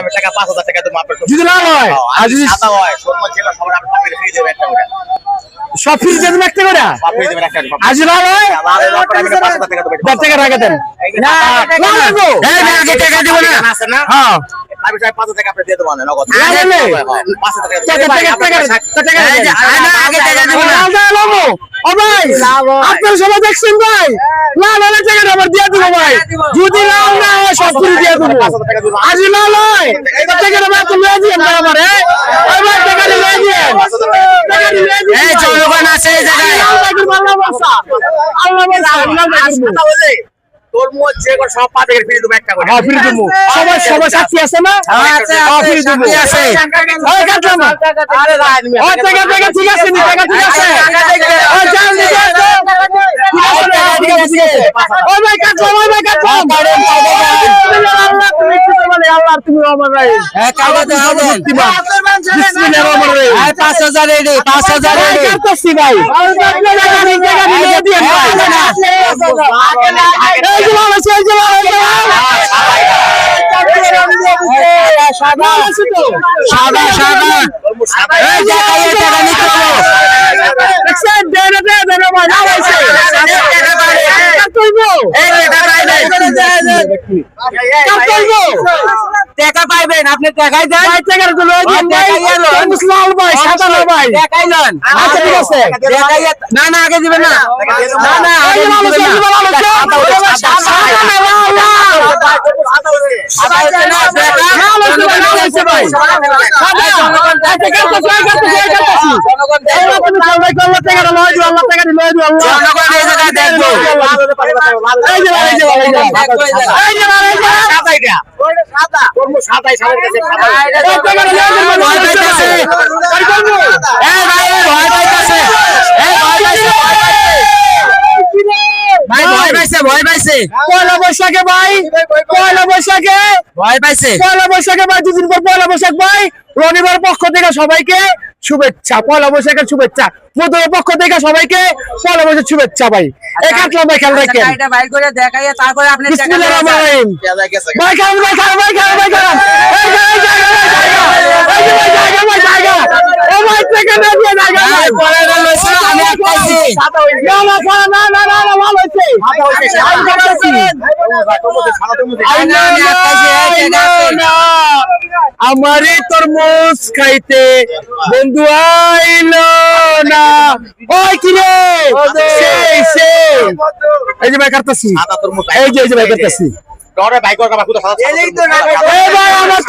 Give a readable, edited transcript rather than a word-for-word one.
আমি টাকা 5000 টাকা দেব আপনার যদি লাভ হয় আর যদি সাদা হয় সরমত জেলা সবার আপনি পাবেন ফ্রি দেব একটা করে সব ফ্রি দিয়ে দেবেন একটা করে আপনি দেবেন একটা করে আর যদি লাভ হয় লাভ আমি 5000 টাকা দেব 10 টাকা রাখা দেন না লাভ হবে এই না আগে টাকা দিব না আছে না হ্যাঁ আমি 5000 টাকা আপনি দিয়ে দেব না নগদ লাভ হলে 5000 টাকা টাকা আগে টাকা দিব না লাভ ও ভাই আপনারা সবাই দেখছেন ভাই লাভ হলে টাকা আবার দিয়ে দেব ভাই যদি লাভ না হয় সব ফ্রি দিয়ে দেব আর যদি লাভ হয় টাকা আবার তুমি দিয়ে দেন আমার হ্যাঁ ওই ভাই টাকা দিয়ে দেন এই জনগণ আছে এই জায়গায় আল্লাহ বাসা আল্লাহ বলে তোর মোট যে করে সব পাবে ফ্রি দেব একটা করে হ্যাঁ ফ্রি দেব সবাই সবাই সাথী আছে না আছে ফ্রি দেব আছে ওই কাটলাম আরে রাত ওই টাকা ঠিক আছে নি টাকা ঠিক আছে ওই জান দি ঠিক আছে ওই ভাই কাটলাম আল্লাহ তুমি কি বলে আল্লাহ তুমি আমার ভাই হ্যাঁ কাটা দাও বিসমিল্লাহির রহমানির রহিম এই 5000 রেডি 5000 ভাই রেডি কাটছি ভাই টাকা দিয়ে দিন এই যে ভালো আছে এই যে ভালো সাদা সাদা সাদা এই জায়গায় টাকা নিতে তো দেখছেন দেন ভাই না হইছে টাকা পাইবে কইবো এই টাকা পাইবে কইবো টাকা পাইবেন আপনি টাকাই দেন ভাই টাকার গুলো দিন ভাই মুসলাম ভাই সাদা না ভাই টাকাই নেন আচ্ছা ঠিক আছে টাকাই না না আগে দিবেন না না না আগে দিবেন না ভয় পাইছে পয়লা বৈশাখে ভাই পয়লা বৈশাখে ভয় পাইছে পয়লা বৈশাখে ভাই দুদিন পর পয়লা বৈশাখ ভাই রবিবার পক্ষ থেকে সবাইকে শুভেচ্ছা পয়লা বৈশাখের শুভেচ্ছা মধুর পক্ষ থেকে সবাইকে পয়লা বৈশাখ শুভেচ্ছা ভাই এই কাটলাম ভাই খেয়াল রাখেন এটা বাইর করে দেখাইয়া তারপরে আপনি টাকা বিসমিল্লাহির রহমানির রহিম ভাই খান ভাই খান ভাই খান ভাই খান এই জায়গা ও ভাই টাকা না দিয়ে জায়গা ভাই পরে লইছে আমি আটকাইছি না ভালো হইছে আমারই তরমুজ খাইতে বন্ধু আইলো না ওই কি রে সেই এই যে ভাই কাটতাছি এই যে ভাই কাটতাছি ভাই করে এই ভাই আমার